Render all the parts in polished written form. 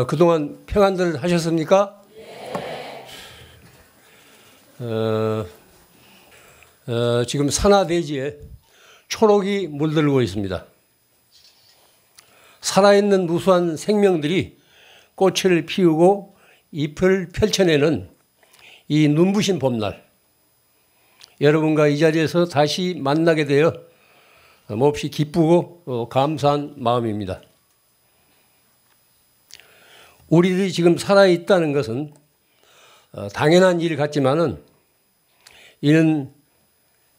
그동안 평안들 하셨습니까? 지금 산하대지에 초록이 물들고 있습니다. 살아있는 무수한 생명들이 꽃을 피우고 잎을 펼쳐내는 이 눈부신 봄날, 여러분과 이 자리에서 다시 만나게 되어 몹시 기쁘고 감사한 마음입니다. 우리들이 지금 살아있다는 것은 당연한 일 같지만은 이는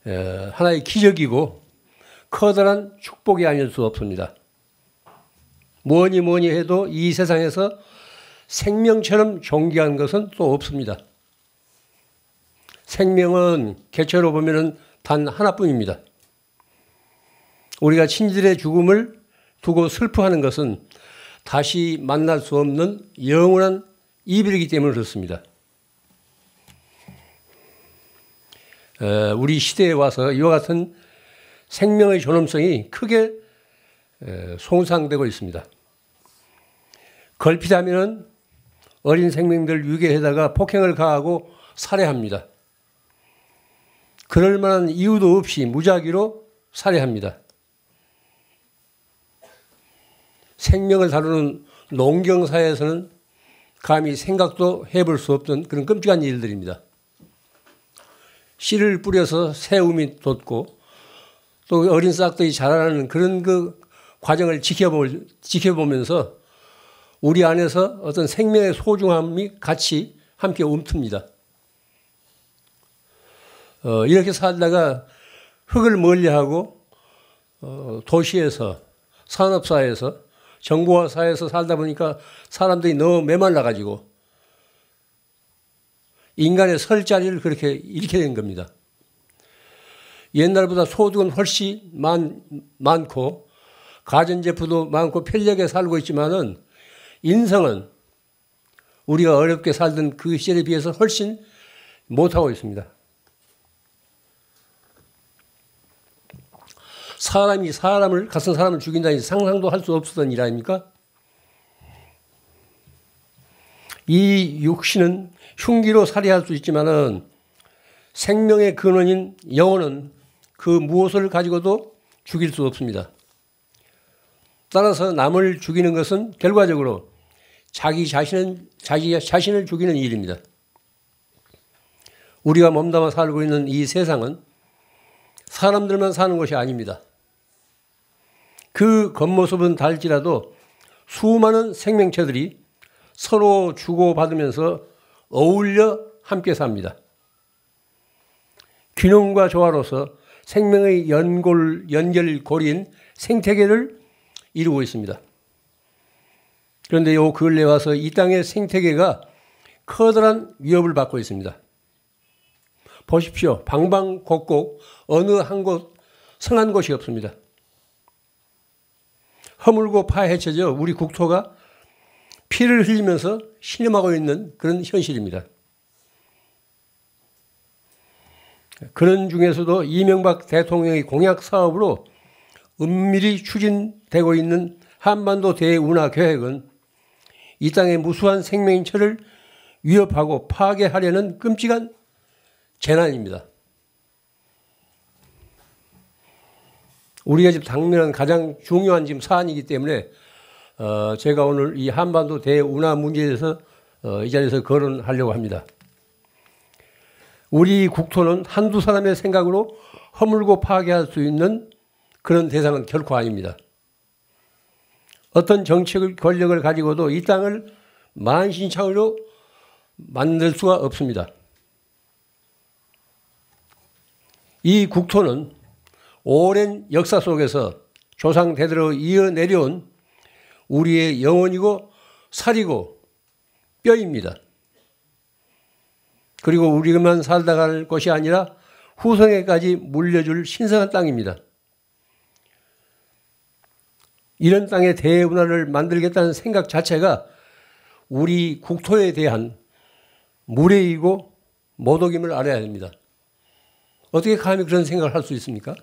하나의 기적이고 커다란 축복이 아닐 수 없습니다. 뭐니 해도 이 세상에서 생명처럼 존귀한 것은 또 없습니다. 생명은 개체로 보면은 단 하나뿐입니다. 우리가 친지들의 죽음을 두고 슬퍼하는 것은 다시 만날 수 없는 영원한 이별이기 때문에 그렇습니다. 우리 시대에 와서 이와 같은 생명의 존엄성이 크게 손상되고 있습니다. 걸핏하면 어린 생명들 유괴해다가 폭행을 가하고 살해합니다. 그럴 만한 이유도 없이 무작위로 살해합니다. 생명을 다루는 농경사에서는 감히 생각도 해볼 수 없던 그런 끔찍한 일들입니다. 씨를 뿌려서 새움이 돋고 또 어린 싹들이 자라나는 그런 그 과정을 지켜보면서 우리 안에서 어떤 생명의 소중함이 같이 함께 움틉니다. 이렇게 살다가 흙을 멀리하고 도시에서 산업사회에서 정보화사회에서 살다 보니까 사람들이 너무 메말라가지고 인간의 설 자리를 그렇게 잃게 된 겁니다. 옛날보다 소득은 훨씬 많고 가전제품도 많고 편리하게 살고 있지만은 인성은 우리가 어렵게 살던 그 시절에 비해서 훨씬 못하고 있습니다. 사람이 같은 사람을 죽인다니 상상도 할 수 없었던 일 아닙니까? 이 육신은 흉기로 살해할 수 있지만은 생명의 근원인 영혼은 그 무엇을 가지고도 죽일 수 없습니다. 따라서 남을 죽이는 것은 결과적으로 자기 자신을 죽이는 일입니다. 우리가 몸담아 살고 있는 이 세상은 사람들만 사는 것이 아닙니다. 그 겉모습은 다를지라도 수많은 생명체들이 서로 주고받으면서 어울려 함께 삽니다. 균형과 조화로서 생명의 연결고리인 생태계를 이루고 있습니다. 그런데 요 근래 와서 이 땅의 생태계가 커다란 위협을 받고 있습니다. 보십시오. 방방곡곡 어느 한 곳 성한 곳이 없습니다. 허물고 파헤쳐져 우리 국토가 피를 흘리면서 신음하고 있는 그런 현실입니다. 그런 중에서도 이명박 대통령의 공약 사업으로 은밀히 추진되고 있는 한반도 대운하 계획은 이 땅의 무수한 생명체를 위협하고 파괴하려는 끔찍한 재난입니다. 우리가 지금 당면한 가장 중요한 지금 사안이기 때문에 제가 오늘 이 한반도 대운하 문제에 대해서 이 자리에서 거론하려고 합니다. 우리 국토는 한두 사람의 생각으로 허물고 파괴할 수 있는 그런 대상은 결코 아닙니다. 어떤 정책 권력을 가지고도 이 땅을 만신창으로 만들 수가 없습니다. 이 국토는 오랜 역사 속에서 조상 대대로 이어내려온 우리의 영혼이고 살이고 뼈입니다. 그리고 우리만 살다 갈 것이 아니라 후손에까지 물려줄 신성한 땅입니다. 이런 땅의 대운하를 만들겠다는 생각 자체가 우리 국토에 대한 무례이고 모독임을 알아야 됩니다. 어떻게 감히 그런 생각을 할 수 있습니까?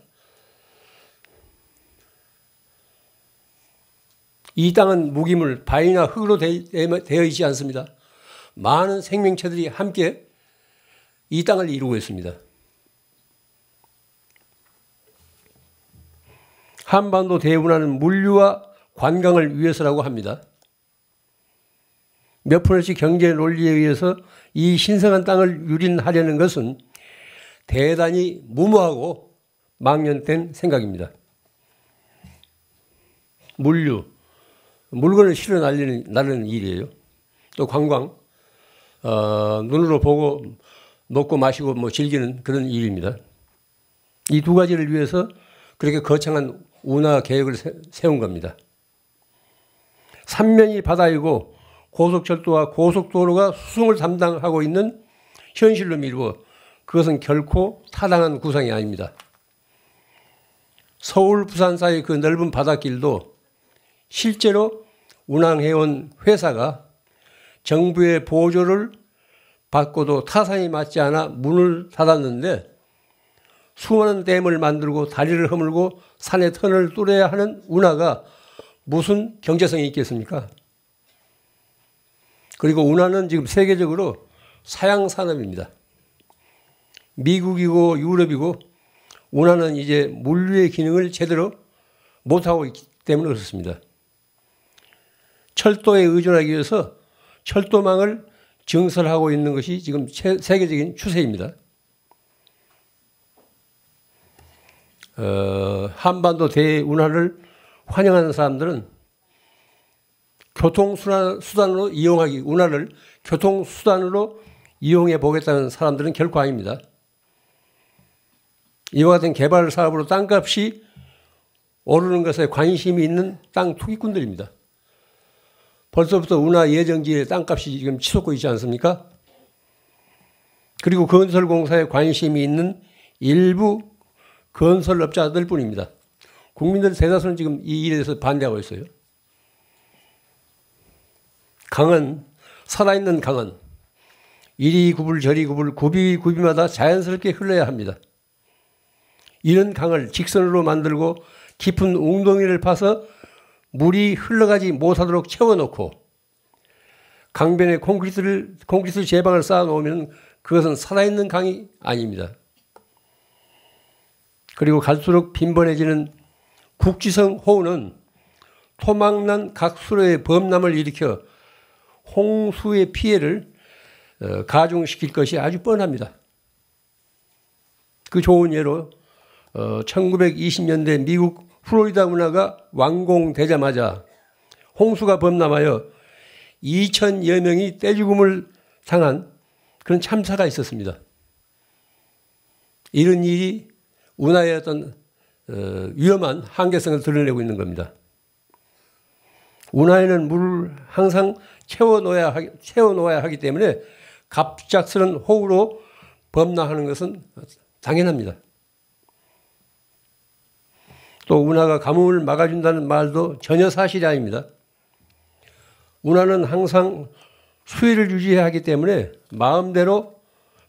이 땅은 무기물, 바위나 흙으로 되어 있지 않습니다. 많은 생명체들이 함께 이 땅을 이루고 있습니다. 한반도 대운하는 물류와 관광을 위해서라고 합니다. 몇 푼씩 경제 논리에 의해서 이 신성한 땅을 유린하려는 것은 대단히 무모하고 망연된 생각입니다. 물류, 물건을 실어 날리는 일이에요. 또 관광, 눈으로 보고 먹고 마시고 뭐 즐기는 그런 일입니다. 이 두 가지를 위해서 그렇게 거창한 운하 계획을 세운 겁니다. 삼면이 바다이고 고속철도와 고속도로가 수송을 담당하고 있는 현실로 미루어 그것은 결코 타당한 구상이 아닙니다. 서울, 부산 사이 그 넓은 바닷길도 실제로 운항해온 회사가 정부의 보조를 받고도 타산이 맞지 않아 문을 닫았는데 수많은 댐을 만들고 다리를 허물고 산의 턴을 뚫어야 하는 운하가 무슨 경제성이 있겠습니까? 그리고 운하는 지금 세계적으로 사양 산업입니다. 미국이고 유럽이고 운하는 이제 물류의 기능을 제대로 못하고 있기 때문에 그렇습니다. 철도에 의존하기 위해서 철도망을 증설하고 있는 것이 지금 세계적인 추세입니다. 한반도 대운하를 환영하는 사람들은 교통수단으로 운하를 교통수단으로 이용해 보겠다는 사람들은 결코 아닙니다. 이와 같은 개발 사업으로 땅값이 오르는 것에 관심이 있는 땅 투기꾼들입니다. 벌써부터 운하 예정지의 땅값이 지금 치솟고 있지 않습니까? 그리고 건설공사에 관심이 있는 일부 건설업자들 뿐입니다. 국민들 대다수는 지금 이 일에 대해서 반대하고 있어요. 강은, 살아있는 강은 이리 굽을 저리 굽을 구비마다 자연스럽게 흘러야 합니다. 이런 강을 직선으로 만들고 깊은 웅덩이를 파서 물이 흘러가지 못하도록 채워놓고 강변에 콘크리트 제방을 쌓아놓으면 그것은 살아있는 강이 아닙니다. 그리고 갈수록 빈번해지는 국지성 호우는 토막난 각 수로의 범람을 일으켜 홍수의 피해를 가중시킬 것이 아주 뻔합니다. 그 좋은 예로 1920년대 미국 플로리다 운하가 완공되자마자 홍수가 범람하여 2,000여 명이 떼죽음을 당한 그런 참사가 있었습니다. 이런 일이 운하의 어떤 위험한 한계성을 드러내고 있는 겁니다. 운하에는 물을 항상 채워놓아야 하기 때문에 갑작스런 호우로 범람하는 것은 당연합니다. 또 운하가 가뭄을 막아준다는 말도 전혀 사실이 아닙니다. 운하는 항상 수위를 유지해야 하기 때문에 마음대로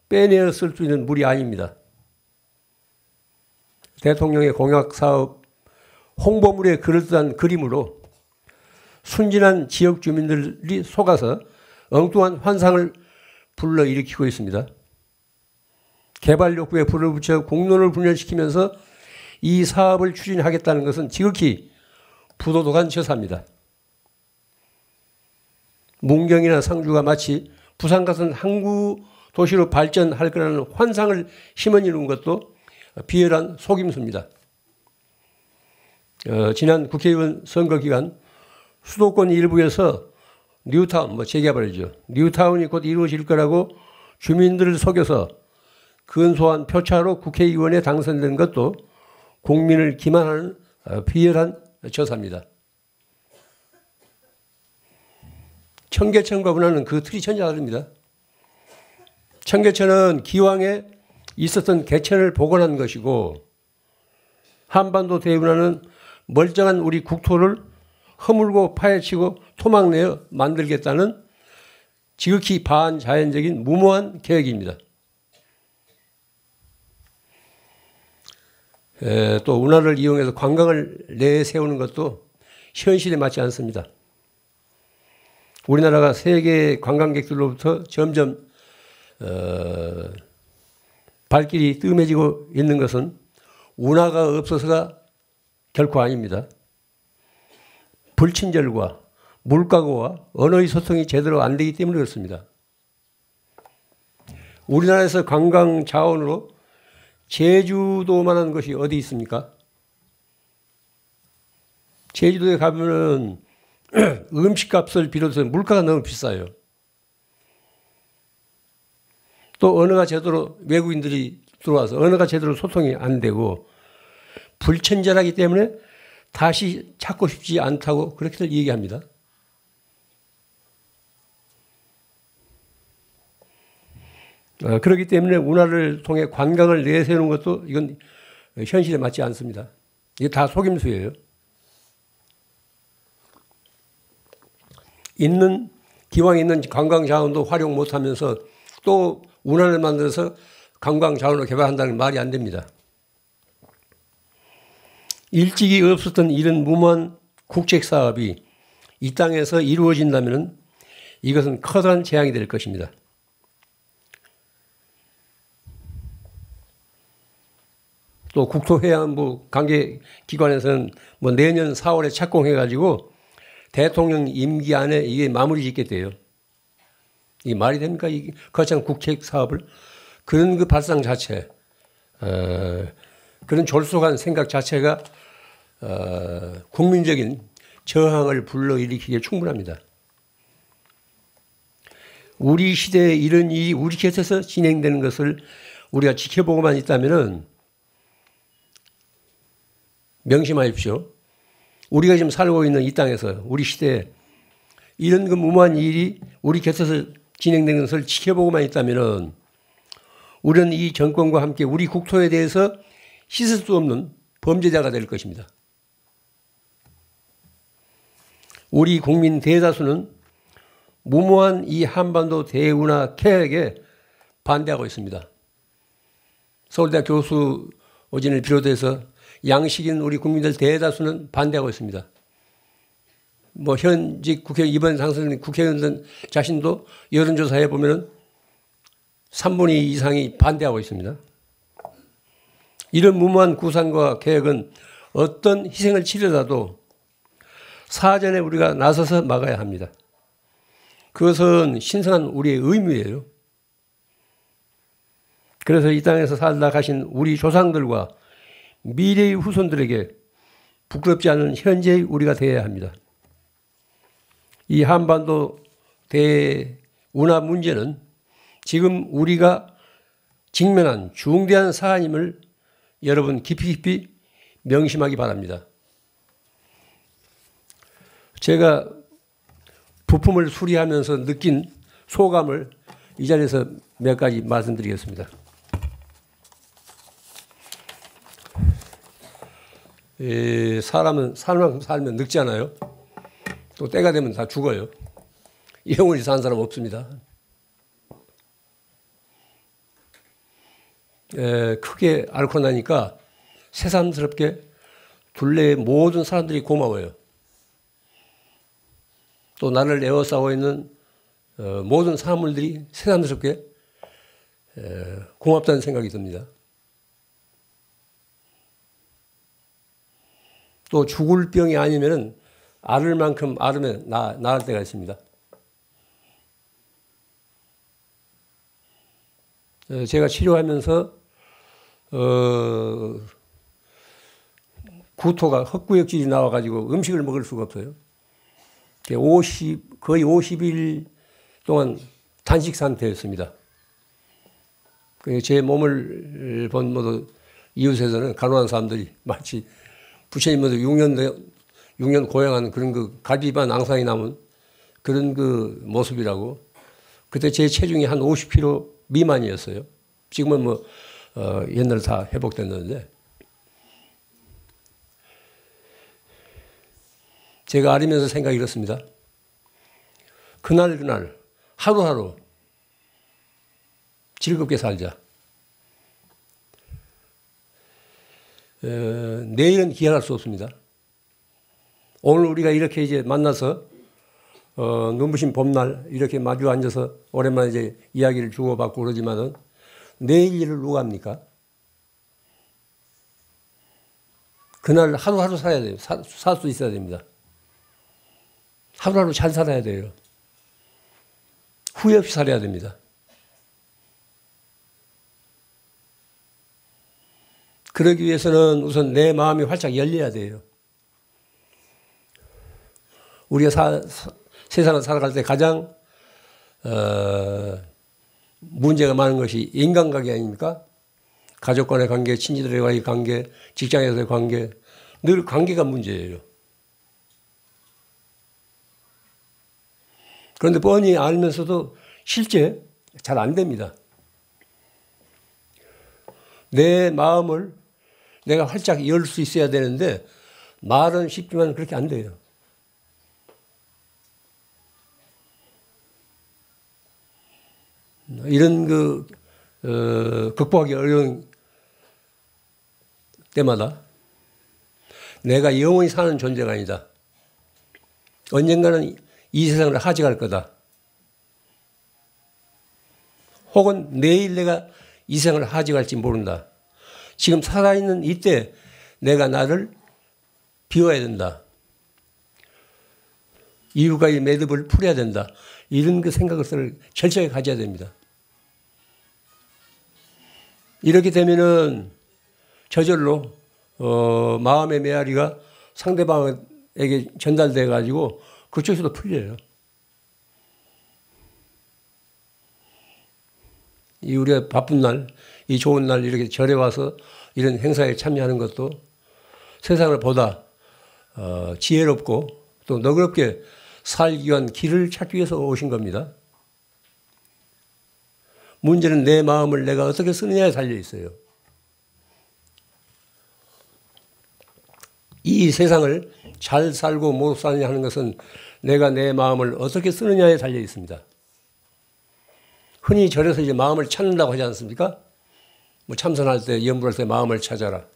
빼내어 쓸 수 있는 물이 아닙니다. 대통령의 공약사업 홍보물의 그럴듯한 그림으로 순진한 지역 주민들이 속아서 엉뚱한 환상을 불러일으키고 있습니다. 개발 욕구에 불을 붙여 공론을 분열시키면서 이 사업을 추진하겠다는 것은 지극히 부도덕한 처사입니다. 문경이나 상주가 마치 부산 같은 항구 도시로 발전할 거라는 환상을 심어주는 것도 비열한 속임수입니다. 지난 국회의원 선거 기간 수도권 일부에서 뉴타운, 재개발이죠. 뉴타운이 곧 이루어질 거라고 주민들을 속여서 근소한 표차로 국회의원에 당선된 것도 국민을 기만하는 비열한 처사입니다. 청계천과 운하는 그 틀이 전혀 다릅니다. 청계천은 기왕에 있었던 개천을 복원한 것이고 한반도 대운하는 멀쩡한 우리 국토를 허물고 파헤치고 토막내어 만들겠다는 지극히 반자연적인 무모한 계획입니다. 또 운하를 이용해서 관광을 내세우는 것도 현실에 맞지 않습니다. 우리나라가 세계 관광객들로부터 점점 발길이 뜸해지고 있는 것은 운하가 없어서가 결코 아닙니다. 불친절과 물가고와 언어의 소통이 제대로 안 되기 때문에 그렇습니다. 우리나라에서 관광 자원으로 제주도만한 것이 어디 있습니까? 제주도에 가면은 음식값을 비롯해서 물가가 너무 비싸요. 또 언어가 제대로 외국인들이 들어와서 언어가 제대로 소통이 안 되고 불친절하기 때문에 다시 찾고 싶지 않다고 그렇게들 얘기합니다. 그렇기 때문에 운하를 통해 관광을 내세우는 것도 이건 현실에 맞지 않습니다. 이게 다 속임수예요. 기왕 있는 관광 자원도 활용 못하면서 또 운하를 만들어서 관광 자원을 개발한다는 말이 안 됩니다. 일찍이 없었던 이런 무모한 국책 사업이 이 땅에서 이루어진다면 이것은 커다란 재앙이 될 것입니다. 또 국토해양부 관계기관에서는 뭐 내년 4월에 착공해가지고 대통령 임기 안에 이게 마무리 짓겠대요. 이게 말이 됩니까? 이 거창 국책 사업을 그런 그 발상 자체, 그런 졸속한 생각 자체가 국민적인 저항을 불러일으키기에 충분합니다. 우리 시대에 이런 일이 우리 곁에서 진행되는 것을 우리가 지켜보고만 있다면은 명심하십시오. 우리가 지금 살고 있는 이 땅에서 우리 시대에 이런 그 무모한 일이 우리 곁에서 진행되는 것을 지켜보고만 있다면은 우리는 이 정권과 함께 우리 국토에 대해서 씻을 수 없는 범죄자가 될 것입니다. 우리 국민 대다수는 무모한 이 한반도 대운하 계획에 반대하고 있습니다. 서울대 교수 오진을 비롯해서 양식인 우리 국민들 대다수는 반대하고 있습니다. 뭐 현직 국회의원 이번 당선된 국회의원들 자신도 여론조사해 보면은 3분의 2 이상이 반대하고 있습니다. 이런 무모한 구상과 계획은 어떤 희생을 치르더라도 사전에 우리가 나서서 막아야 합니다. 그것은 신성한 우리의 의무예요. 그래서 이 땅에서 살다 가신 우리 조상들과 미래의 후손들에게 부끄럽지 않은 현재의 우리가 되어야 합니다. 이 한반도 대운하 문제는 지금 우리가 직면한 중대한 사안임을 여러분 깊이 명심하기 바랍니다. 제가 부품을 수리하면서 느낀 소감을 이 자리에서 몇 가지 말씀드리겠습니다. 사람은 살만큼 살면 늙잖아요. 또 때가 되면 다 죽어요. 영원히 사는 사람 없습니다. 크게 앓고 나니까 새삼스럽게 둘레의 모든 사람들이 고마워요. 또 나를 에워싸고 있는 모든 사물들이 새삼스럽게 고맙다는 생각이 듭니다. 또 죽을 병이 아니면은 앓을 만큼 앓으면 나을 때가 있습니다. 제가 치료하면서 구토가 헛구역질이 나와가지고 음식을 먹을 수가 없어요. 거의 50일 동안 단식 상태였습니다. 제 몸을 본 모두 이웃에서는 간호한 사람들이 마치 부처님도 6년 고행한 그런 그 갈비반 앙상이 남은 그런 그 모습이라고. 그때 제 체중이 한 50kg 미만이었어요. 지금은 뭐 옛날에 다 회복됐는데 제가 앓으면서 생각이 이렇습니다. 그날 하루하루 즐겁게 살자. 내일은 기약할 수 없습니다. 오늘 우리가 이렇게 이제 만나서 눈부신 봄날 이렇게 마주 앉아서 오랜만에 이제 이야기를 주고받고 그러지만은 내일 일을 누가 합니까? 그날 하루하루 살아야 돼요. 살 수 있어야 됩니다. 하루하루 잘 살아야 돼요. 후회 없이 살아야 됩니다. 그러기 위해서는 우선 내 마음이 활짝 열려야 돼요. 우리가 세상을 살아갈 때 가장 문제가 많은 것이 인간관계 아닙니까? 가족 간의 관계, 친지들과의 관계, 직장에서의 관계, 늘 관계가 문제예요. 그런데 뻔히 알면서도 실제 잘 안 됩니다. 내 마음을 내가 활짝 열 수 있어야 되는데 말은 쉽지만 그렇게 안 돼요. 이런 극복하기 어려운 때마다 내가 영원히 사는 존재가 아니다. 언젠가는 이 세상을 하직할 거다. 혹은 내일 내가 이 세상을 하직할지 모른다. 지금 살아있는 이때 내가 나를 비워야 된다. 이유가의 매듭을 풀어야 된다. 이런 생각을 철저히 가져야 됩니다. 이렇게 되면은 저절로 마음의 메아리가 상대방에게 전달돼 가지고 그쪽에서도 풀려요. 이 우리가 바쁜 날, 이 좋은 날 이렇게 절에 와서 이런 행사에 참여하는 것도 세상을 보다 지혜롭고 또 너그럽게 살기 위한 길을 찾기 위해서 오신 겁니다. 문제는 내 마음을 내가 어떻게 쓰느냐에 달려 있어요. 이 세상을 잘 살고 못 사느냐 하는 것은 내가 내 마음을 어떻게 쓰느냐에 달려 있습니다. 흔히 절에서 이제 마음을 찾는다고 하지 않습니까? 뭐 참선할 때, 염불할 때 마음을 찾아라.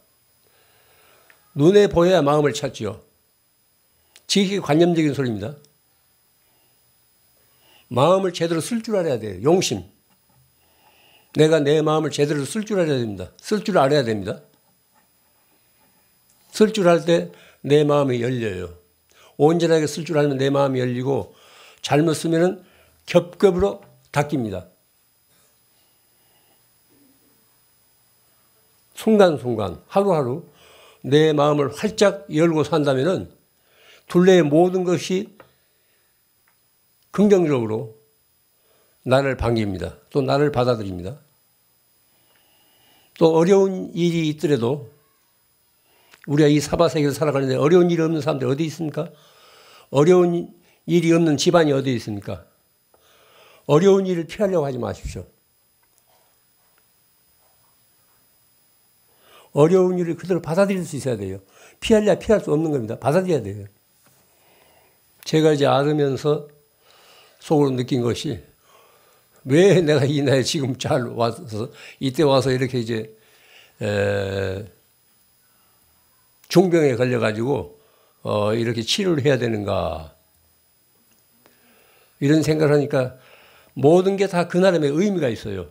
눈에 보여야 마음을 찾지요. 지극히 관념적인 소리입니다. 마음을 제대로 쓸 줄 알아야 돼요. 용심. 내가 내 마음을 제대로 쓸 줄 알아야 됩니다. 쓸 줄 알아야 됩니다. 쓸 줄 알 때 내 마음이 열려요. 온전하게 쓸 줄 알면 내 마음이 열리고 잘못 쓰면 겹겹으로 닫힙니다. 순간순간 하루하루 내 마음을 활짝 열고 산다면 둘레의 모든 것이 긍정적으로 나를 반깁니다. 또 나를 받아들입니다. 또 어려운 일이 있더라도 우리가 이 사바세계를 살아가는데 어려운 일이 없는 사람들 어디 있습니까? 어려운 일이 없는 집안이 어디 있습니까? 어려운 일을 피하려고 하지 마십시오. 어려운 일을 그대로 받아들일 수 있어야 돼요. 피하려면 피할 수 없는 겁니다. 받아들여야 돼요. 제가 이제 알으면서 속으로 느낀 것이 왜 내가 이 나이에 지금 잘 와서 이때 와서 이렇게 이제 중병에 걸려가지고 이렇게 치료를 해야 되는가 이런 생각을 하니까 모든 게 다 그 나름의 의미가 있어요.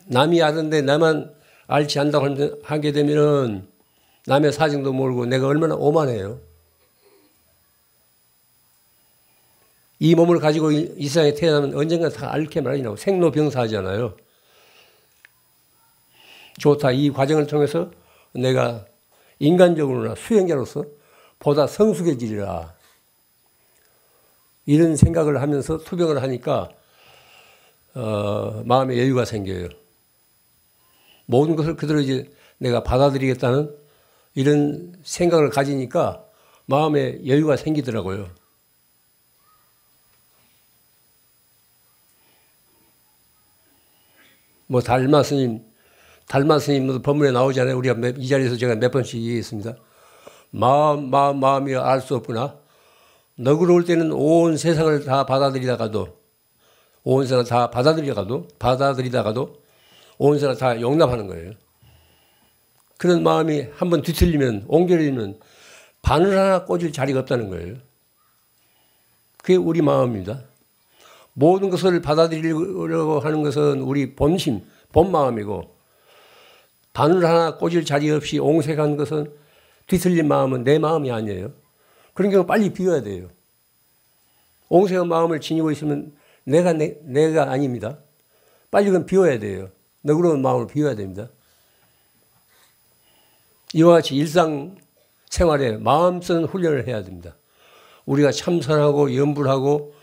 남이 아는데 나만 알지 않다고 하게 되면은 남의 사정도 모르고 내가 얼마나 오만해요. 이 몸을 가지고 이 세상에 태어나면 언젠가 다 앓게 마련이라고 생로병사하잖아요. 좋다. 이 과정을 통해서 내가 인간적으로나 수행자로서 보다 성숙해지리라. 이런 생각을 하면서 투병을 하니까 마음의 여유가 생겨요. 모든 것을 그대로 이제 내가 받아들이겠다는 이런 생각을 가지니까 마음에 여유가 생기더라고요. 뭐 달마 스님도 법문에 나오잖아요. 우리가 이 자리에서 제가 몇 번씩 얘기했습니다. 마음이 알 수 없구나. 너그러울 때는 온 세상을 다 받아들이다가도 온 세상을 다 받아들이다가도 온 세상을 다 용납하는 거예요. 그런 마음이 한번 뒤틀리면 옹졸해지면 바늘 하나 꽂을 자리가 없다는 거예요. 그게 우리 마음입니다. 모든 것을 받아들이려고 하는 것은 우리 본심, 본 마음이고 바늘 하나 꽂을 자리 없이 옹색한 것은 뒤틀린 마음은 내 마음이 아니에요. 그런 경우 빨리 비워야 돼요. 옹색한 마음을 지니고 있으면 내가 아닙니다. 빨리 그건 비워야 돼요. 너그러운 마음을 비워야 됩니다. 이와 같이 일상생활에 마음 쓰는 훈련을 해야 됩니다. 우리가 참선하고 염불하고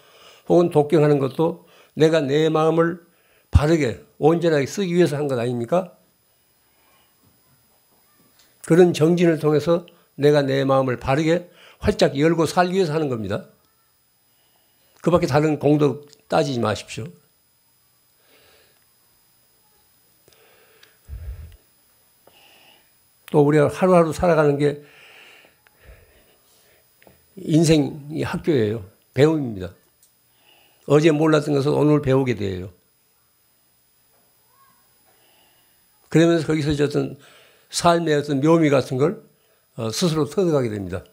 혹은 독경하는 것도 내가 내 마음을 바르게 온전하게 쓰기 위해서 한 것 아닙니까? 그런 정진을 통해서 내가 내 마음을 바르게 활짝 열고 살기 위해서 하는 겁니다. 그 밖에 다른 공덕 따지지 마십시오. 또 우리가 하루하루 살아가는 게 인생이 학교예요. 배움입니다. 어제 몰랐던 것을 오늘 배우게 돼요. 그러면서 거기서 어떤 삶의 어떤 묘미 같은 걸 스스로 터득하게 됩니다.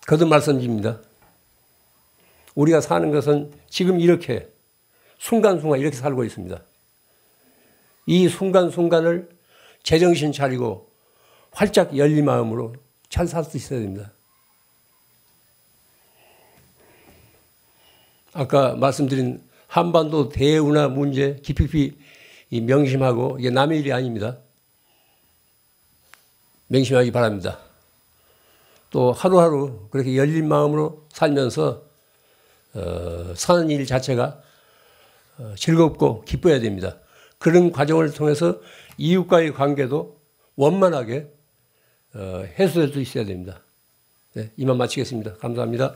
거듭 말씀드립니다. 우리가 사는 것은 지금 이렇게 순간순간 이렇게 살고 있습니다. 이 순간순간을 제정신 차리고 활짝 열린 마음으로 잘 살 수 있어야 됩니다. 아까 말씀드린 한반도 대운하 문제 깊이 명심하고 이게 남의 일이 아닙니다. 명심하기 바랍니다. 또 하루하루 그렇게 열린 마음으로 살면서 사는 일 자체가 즐겁고 기뻐야 됩니다. 그런 과정을 통해서 이웃과의 관계도 원만하게 해소될 수 있어야 됩니다. 네, 이만 마치겠습니다. 감사합니다.